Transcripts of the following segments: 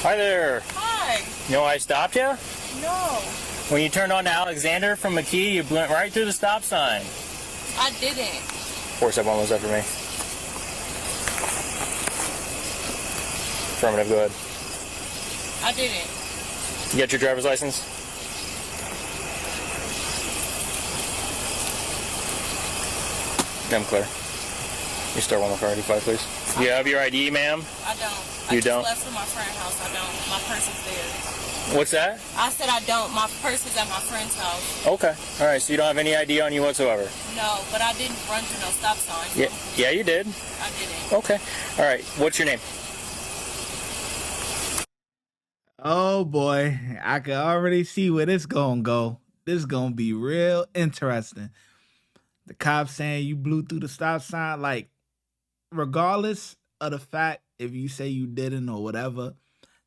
Hi there. Hi. You know why I stopped you? No. When you turned on to Alexander from McKee, you went right through the stop sign. I didn't. 471 was that for me. Affirmative, go ahead. I didn't. You got your driver's license? I'm clear. You start 105, please. Do you have your ID, ma'am? I don't. You don't? I just left from my friend's house. I don't. My purse is there. What's that? I said I don't. My purse is at my friend's house. Okay. All right, so you don't have any ID on you whatsoever? No, but I didn't run through no stop sign. Yeah, you did. I didn't. Okay. All right, what's your name? Oh boy, I can already see where this gonna go. This is gonna be real interesting. The cops saying you blew through the stop sign, like, regardless of the fact if you say you didn't or whatever,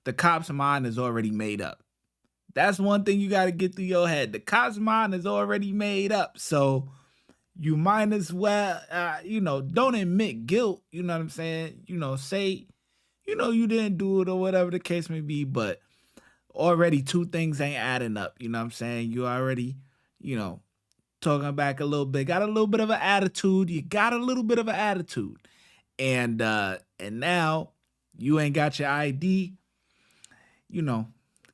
the cop's mind is already made up. That's one thing you got to get through your head. The cop's mind is already made up, so you might as well, don't admit guilt. You know what I'm saying? Say, you didn't do it or whatever the case may be, but already two things ain't adding up. You know what I'm saying? You already, talking back a little bit, got a little bit of an attitude. You got a little bit of an attitude. And now you ain't got your ID.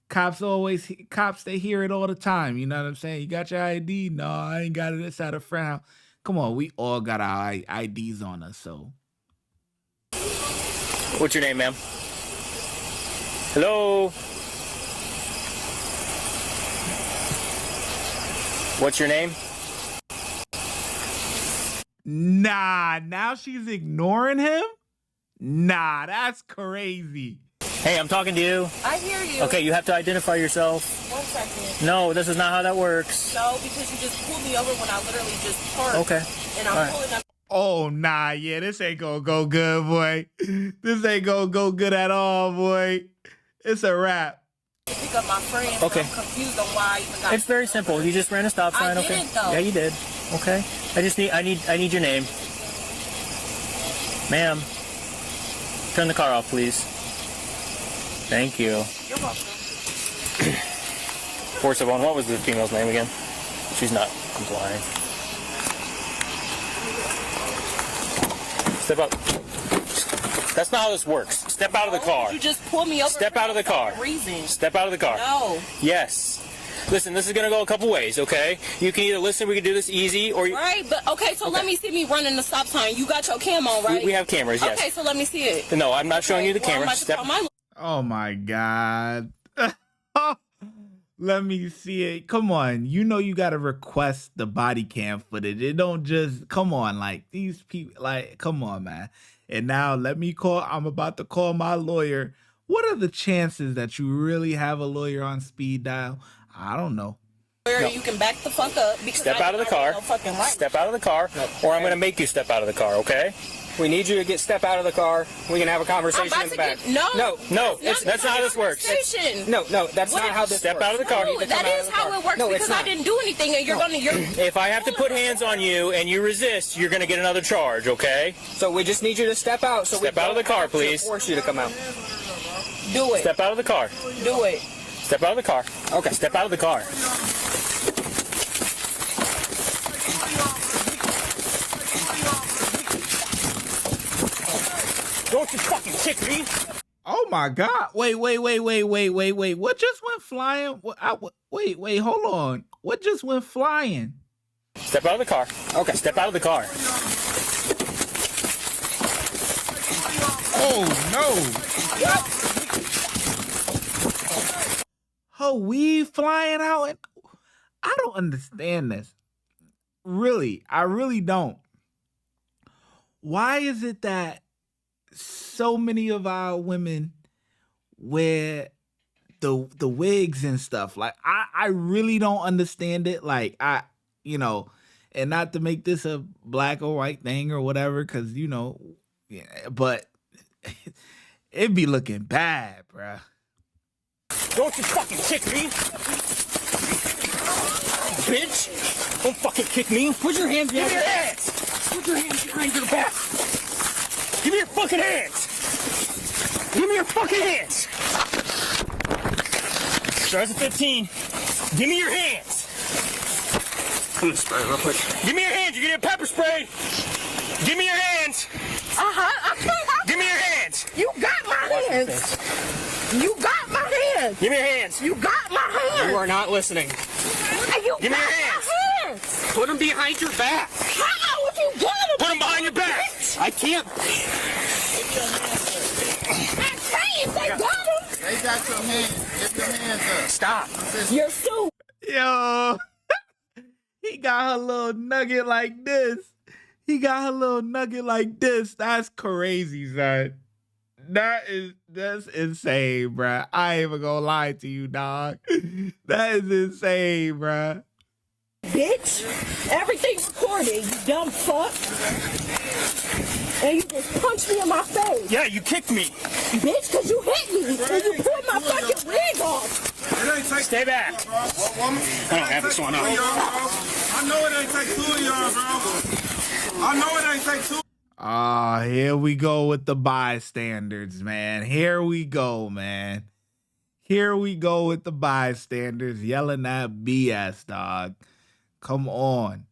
Cops they hear it all the time. You know what I'm saying? You got your ID? No, I ain't got it. It's at a frown. Come on, we all got our IDs on us, so. What's your name, ma'am? Hello? What's your name? Nah, now she's ignoring him? Nah, that's crazy. Hey, I'm talking to you. I hear you. Okay, you have to identify yourself. 1 second. No, this is not how that works. No, because you just pulled me over when I literally just parked. Okay. And I'm pulling up. Oh, nah, yeah, this ain't gonna go good, boy. This ain't gonna go good at all, boy. It's a wrap. To pick up my friend. Okay. I'm confused on why I even got. It's very simple. You just ran a stop sign, I okay? didn't, though. Yeah, you did. Okay. I need your name. Ma'am. Turn the car off, please. Thank you. You're welcome. 471, what was the female's name again? She's not complying. Step up. That's not how this works. Step out of the car. You just pulled me over. Step out of the car. Reason. Step out of the car. No. Yes. Listen, this is going to go a couple ways, okay? You can either listen, we can do this easy, or... Right, but okay, so let me see me running the stop sign. You got your cam on, right? We have cameras, yes. Okay, so let me see it. No, I'm not showing you the Well, camera. I'm about to Step... call my Oh, my God. Let me see it. Come on. You know you got to request the body cam footage. It don't just... Come on, like, these people... Like, come on, man. And now I'm about to call my lawyer. What are the chances that you really have a lawyer on speed dial? I don't know. No. You can back the fuck up. Step out of the car. No fucking right. Step out of the car, or I'm going to make you step out of the car, okay? We need you to step out of the car. We can have a conversation in the back. No, that's not how this works. No, that's not how this Step works. out of the car. No, that is how it works because I didn't do anything and you're If I have to put hands on you and you resist, you're going to get another charge, okay? So we just need you to step out. So Step out of the car, please. Force you to come out. Do it. Step out of the car. Do it. Step out of the car. Okay. Step out of the car. Don't you fucking kick me! Oh my God! Wait! What just went flying? Wait! Hold on! What just went flying? Step out of the car. Okay. Step out of the car. Oh no! Her weed flying out, and I don't understand this. Really, I really don't. Why is it that so many of our women wear the wigs and stuff? Like, I really don't understand it. Like, and not to make this a black or white thing or whatever, because, but it be looking bad, bruh. Don't you fucking kick me! Bitch! Don't fucking kick me! Put your hands behind your hands! Put your hands behind your back! Give me your fucking hands! Give me your fucking hands! Starts at 15. Give me your hands. I'm gonna spray real quick. Give me your hands. You're gonna get pepper sprayed. Give me your hands. Give me your hands. You got my hands. You got my hands. Give me your hands. You got my hands. You are not listening. You Give me got your hands. my hands. Put them behind your back. How would you get them? Put them behind your back. I can't. I can't. They got them. They got your hands. Get your hands up. Stop. Your suit. Yo, he got her little nugget like this. That's crazy, son. That's insane, bruh. I ain't even gonna lie to you, dog. That is insane, bruh. Bitch, everything's recorded, you dumb fuck. And you just punched me in my face. Yeah, you kicked me. Bitch, cause you hit me and you pulled my fucking wig off. Stay back. I don't have this one on. I know it ain't take two of y'all, bro. I know it ain't take two. Ah, here we go with the bystanders, man. Here we go, man. Here we go with the bystanders yelling that BS, dog. Come on.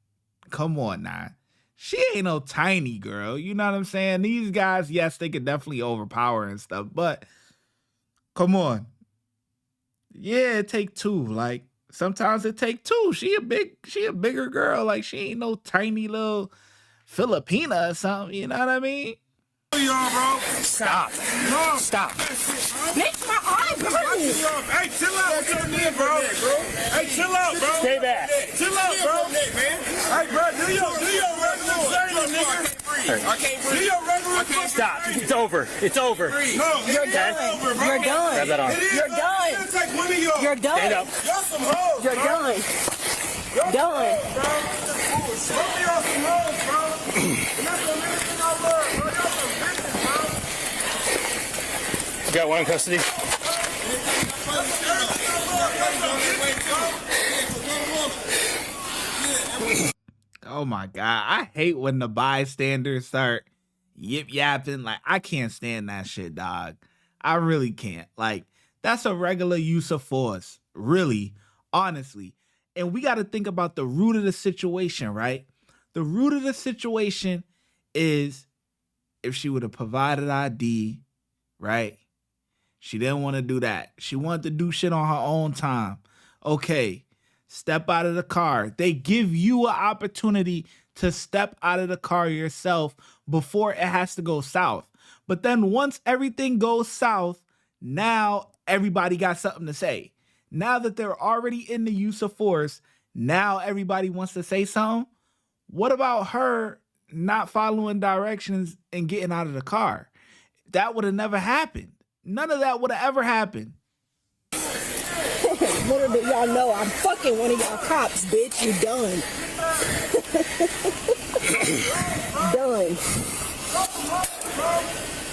Come on now. She ain't no tiny girl. You know what I'm saying? These guys, yes, they could definitely overpower and stuff, but come on. Yeah, it take two. Like, sometimes it take two. She a bigger girl. Like, she ain't no tiny little Filipina or something. You know what I mean? Y'all, bro. Stop. No. Stop. Bitch, my eye burning. Hey, chill out with your knee, bro. Hey, chill out, bro. Stay back. Chill out, bro. Hey, bro, do your regular thing, nigga. I can't breathe. Do your regular thing. Stop. It's over. It's over. No, You're done. over, bro. You're done. Grab that arm. You're done. It's like one of y'all. You're done. Stand up. Y'all some hoes, You're bro. done. Done. Bro. Both of y'all some hoes, bro. And that's the only thing I love, bro. Y'all some bitches, bro. You got one in custody. Oh my God. I hate when the bystanders start yip yapping. Like, I can't stand that shit, dog. I really can't. Like, that's a regular use of force. Really, honestly. And we got to think about the root of the situation, right? The root of the situation is if she would have provided ID, right? She didn't want to do that. She wanted to do shit on her own time. Okay, step out of the car. They give you an opportunity to step out of the car yourself before it has to go south. But then once everything goes south, now everybody got something to say. Now that they're already in the use of force, now everybody wants to say something. What about her not following directions and getting out of the car? That would have never happened. None of that would have ever happened. Little did y'all know I'm fucking one of y'all cops, bitch. You done. Done.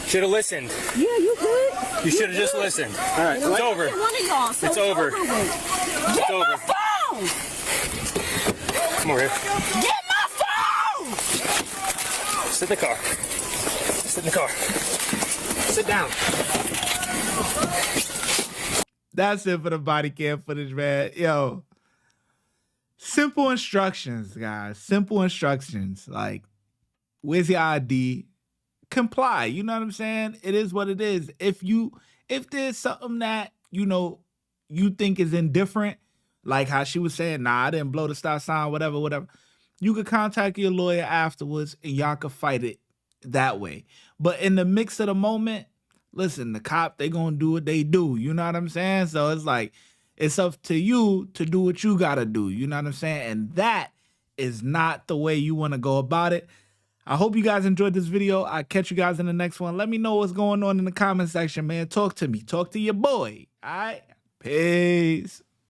Should have listened. Yeah, you good. You should have just listened. All right, it's over. One of y'all, so It's over. with. Get It's my over. phone. Come over here. Get my phone. Sit in the car. Sit in the car. Sit down. That's it for the body cam footage, man. Yo, simple instructions, guys. Simple instructions. Like, where's your ID? Comply. You know what I'm saying? It is what it is. If there's something that, you think is indifferent, like how she was saying, nah, I didn't blow the stop sign, whatever. You could contact your lawyer afterwards and y'all could fight it that way. But in the mix of the moment, listen, the cop, they gonna do what they do. You know what I'm saying? So it's like, it's up to you to do what you gotta do. You know what I'm saying? And that is not the way you wanna go about it. I hope you guys enjoyed this video. I'll catch you guys in the next one. Let me know what's going on in the comment section, man. Talk to me. Talk to your boy. All right? Peace.